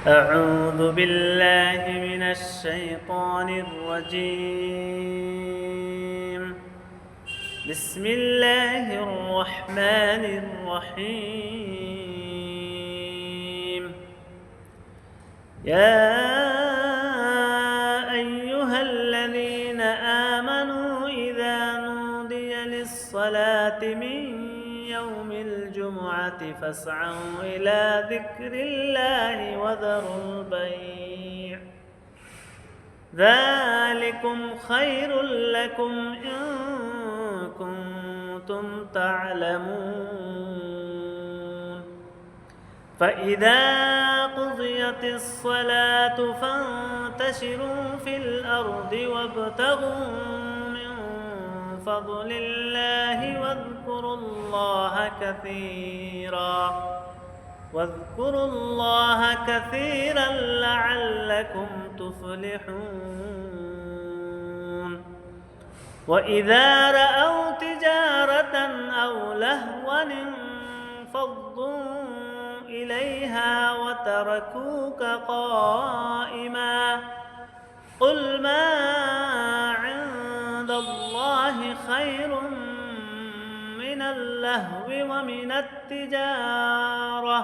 أعوذ بالله من الشيطان الرجيم. بسم الله الرحمن الرحيم. يا أيها الذين آمنوا إذا نودي للصلاة من يوم الجمعة فاسعوا إلى ذكر الله وذروا البيع ذلكم خير لكم إن كنتم تعلمون. فإذا قضيت الصلاة فانتشروا في الأرض وابتغوا من فضل الله واذكروا الله كثيرا لعلكم تفلحون. وإذا رأوا تجارة أو لهوا انفضوا إليها وتركوك قائما قل ما عند الله خير من اللهو ومن التجارة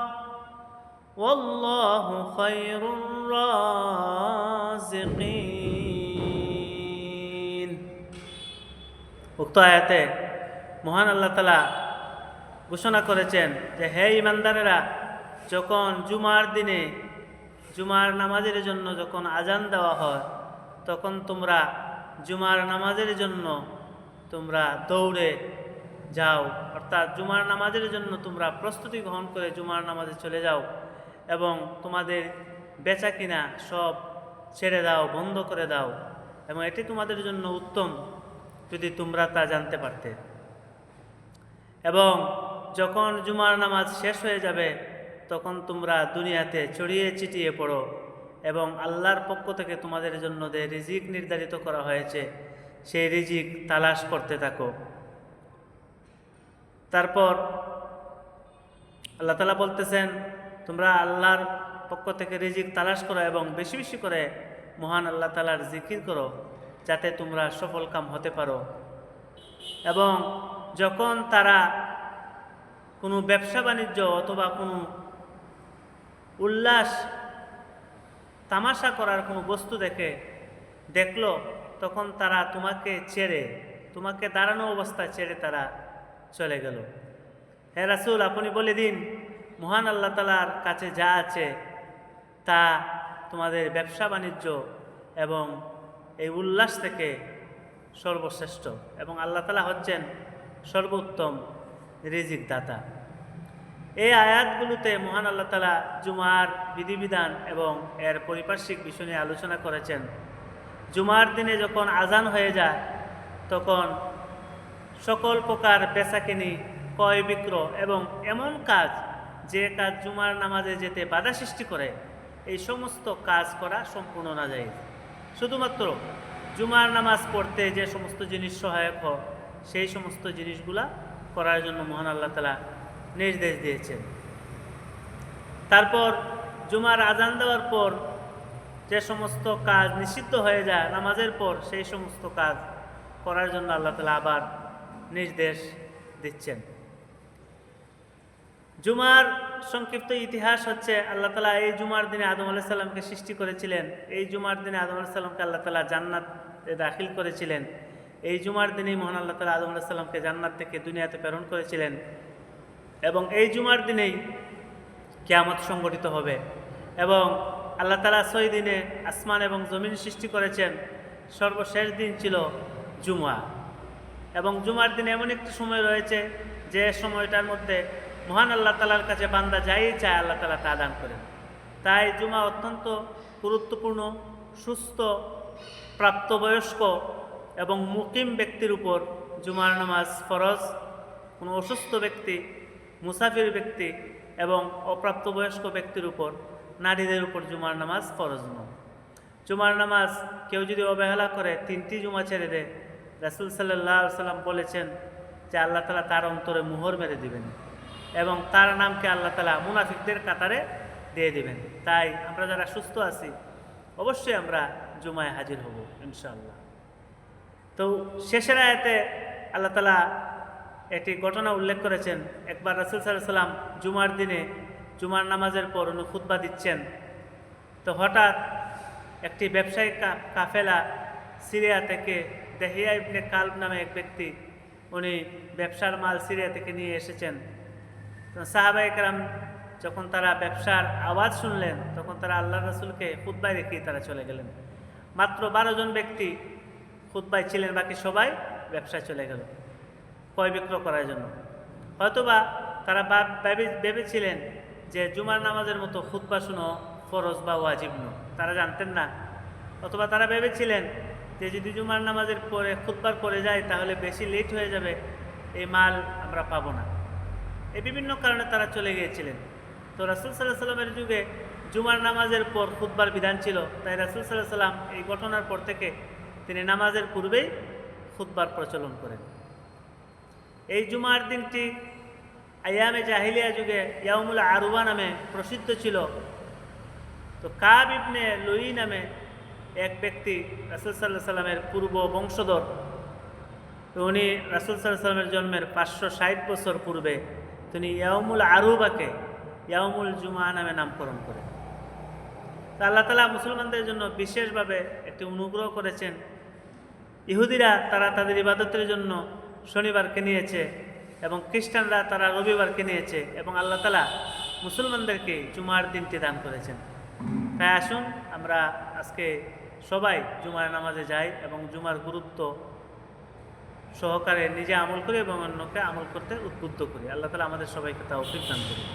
والله خير الرازقين. উক্ত আয়াতে মহান আল্লাহ তাআলা ঘোষণা করেছেন যে হে ঈমানদারেরা, যখন জুমার দিনে জুমার নামাজের জন্য যখন আজান দেওয়া হয় তখন তোমরা জুমার নামাজের জন্য তোমরা দৌড়ে যাও, অর্থাৎ জুমার নামাজের জন্য তোমরা প্রস্তুতি গ্রহণ করে জুমার নামাজে চলে যাও এবং তোমাদের বেচা কিনা সব ছেড়ে দাও, বন্ধ করে দাও, এবং এটি তোমাদের জন্য উত্তম যদি তোমরা তা জানতে পারতে। এবং যখন জুমার নামাজ শেষ হয়ে যাবে তখন তোমরা দুনিয়াতে ছড়িয়ে ছিটিয়ে পড়ো এবং আল্লাহর পক্ষ থেকে তোমাদের জন্য যে রিজিক নির্ধারিত করা হয়েছে সেই রিজিক তালাশ করতে থাকো। তারপর আল্লাহ তাআলা বলতেছেন তোমরা আল্লাহর পক্ষ থেকে রিজিক তালাশ করো এবং বেশি বেশি করে মহান আল্লাহ তাআলার জিকির করো যাতে তোমরা সফলকাম হতে পারো। এবং যখন তারা কোনো ব্যবসা বাণিজ্য অথবা কোনো উল্লাস তামাশা করার কোনো বস্তু দেখলো তখন তারা তোমাকে দাঁড়ানো অবস্থায় ছেড়ে তারা চলে গেল। হে রাসূল, আপনি বলে দিন মহান আল্লাহ তাআলার কাছে যা আছে তা তোমাদের ব্যবসা বাণিজ্য এবং এই উল্লাস থেকে সর্বশ্রেষ্ঠ, এবং আল্লাহ তাআলা হচ্ছেন সর্বোত্তম রিজিক দাতা। এই আয়াতগুলোতে মহান আল্লাহ তাআলা জুমার বিধিবিধান এবং এর পারিপার্শ্বিক বিষয় নিয়ে আলোচনা করেছেন। জুমার দিনে যখন আজান হয়ে যায় তখন সকল প্রকার বেচাকেনি, ক্রয় বিক্রয় এবং এমন কাজ যে কাজ জুমার নামাজে যেতে বাধা সৃষ্টি করে এই সমস্ত কাজ করা সম্পূর্ণ নাজায়েজ। শুধুমাত্র জুমার নামাজ পড়তে যে সমস্ত জিনিস সহায়ক হয় সেই সমস্ত জিনিসগুলা করার জন্য মহান আল্লাহ তাআলা নির্দেশ দিয়েছেন। তারপর জুমার আজান দেওয়ার পর যে সমস্ত কাজ নিষিদ্ধ হয়ে যায় নামাজের পর সেই সমস্ত কাজ করার জন্য আল্লাহ তাআলা আবার নির্দেশ দিচ্ছেন। জুমার সংক্ষিপ্ত ইতিহাস হচ্ছে আল্লাহ তাআলা এই জুমার দিনে আদম আলাইহিস সালামকে সৃষ্টি করেছিলেন। এই জুমার দিনে আদম আলাইহিস সালামকে আল্লাহ তাআলা জান্নাতে দাখিল করেছিলেন। এই জুমার দিনেই মহান আল্লাহ তাআলা আদম আলাইহিস সালামকে জান্নাত থেকে দুনিয়াতে প্রেরণ করেছিলেন এবং এই জুমার দিনেই কিয়ামত সংঘটিত হবে। এবং আল্লাহ তাআলা 6 দিনে আসমান এবং জমিন সৃষ্টি করেছেন। সর্বশেষ দিন ছিল জুমা, এবং জুমার দিনে এমন একটি সময় রয়েছে যে সময়টার মধ্যে মহান আল্লাহ তাআলার কাছে বান্দা যাই চায় আল্লাহ তাআলা তা দান করেন। তাই জুমা অত্যন্ত গুরুত্বপূর্ণ। সুস্থ, প্রাপ্তবয়স্ক এবং মুকিম ব্যক্তির উপর জুমার নামাজ ফরজ। কোনো অসুস্থ ব্যক্তি, মুসাফির ব্যক্তি এবং অপ্রাপ্তবয়স্ক ব্যক্তির উপর, নারীদের উপর জুমার নামাজ ফরজ নয়। জুমার নামাজ কেউ যদি অবহেলা করে 3টি জুমা ছেড়ে দেয়, রাসূল সাল্লাল্লাহু আলাইহি ওয়াসাল্লাম বলেছেন যে আল্লাহ তাআলা তার অন্তরে মোহর মেরে দিবেন এবং তার নামকে আল্লাহ তাআলা মুনাফিকদের কাতারে দিয়ে দিবেন। তাই আমরা যারা সুস্থ আছি অবশ্যই আমরা জুমায় হাজির হব ইনশাআল্লাহ। তো শেষের আয়াতে আল্লাহ তাআলা একটি ঘটনা উল্লেখ করেছেন। একবার রাসূল সাল্লাল্লাহু আলাইহি সাল্লাম জুমার দিনে জুমার নামাজের পর উনি খুতবা দিচ্ছেন। তো হঠাৎ একটি ব্যবসায়ী কাফেলা সিরিয়া থেকে, দেহিয়া ইবনে কালব নামে এক ব্যক্তি, উনি ব্যবসার মাল সিরিয়া থেকে নিয়ে এসেছেন। তো সাহাবায়ে কেরাম যখন তারা ব্যবসার আওয়াজ শুনলেন তখন তারা আল্লাহ রাসূলকে খুতবায় রেখে তারা চলে গেলেন। মাত্র 12 জন ব্যক্তি খুতবায় ছিলেন, বাকি সবাই ব্যবসায় চলে গেল ক্রয় বিক্রয় করার জন্য। হয়তোবা তারা ভেবেছিলেন যে জুমার নামাজের মতো খুতবা শুনো ফরজ বা ওয়াজিব নয়, তারা জানতেন না। অথবা তারা ভেবেছিলেন যে যদি জুমার নামাজের পরে খুতবার পরে যায় তাহলে বেশি লেট হয়ে যাবে, এই মাল আমরা পাবো না। এই বিভিন্ন কারণে তারা চলে গিয়েছিলেন। তো রাসূল সাল্লাল্লাহু আলাইহি সাল্লামের যুগে জুমার নামাজের পর খুতবার বিধান ছিল, তাই রাসূল সাল্লাল্লাহু আলাইহি সাল্লাম এই ঘটনার পর থেকে তিনি নামাজের পূর্বেই খুতবার প্রচলন করেন। এই জুমার দিনটি আইয়ামে জাহিলিয়া যুগে ইয়াউমুল আরুবা নামে প্রসিদ্ধ ছিল। তো কাব ইবনে লুই নামে এক ব্যক্তি রাসূল সাল্লাল্লাহু আলাইহি সাল্লামের পূর্ব বংশধর। তো উনি রাসূল সাল্লাল্লাহু আলাইহি সাল্লামের জন্মের 560 বছর পূর্বে তিনি ইয়াউমুল আরুবাকে ইয়াউমুল জুমা নামে নামকরণ করেন। তা আল্লাহ তাআলা মুসলমানদের জন্য বিশেষভাবে একটি অনুগ্রহ করেছেন। ইহুদিরা তারা তাদের ইবাদতের জন্য শনিবারকে নিয়েছে এবং খ্রিস্টানরা তারা রবিবারকে নিয়েছে, এবং আল্লাহ তাআলা মুসলমানদেরকে জুমার দিনটি দান করেছেন। তাই আসুন আমরা আজকে সবাই জুমার নামাজে যাই এবং জুমার গুরুত্ব সহকারে নিজে আমল করি এবং অন্যকে আমল করতে উদ্বুদ্ধ করি। আল্লাহ তাআলা আমাদের সবাইকে তৌফিক দান করুন।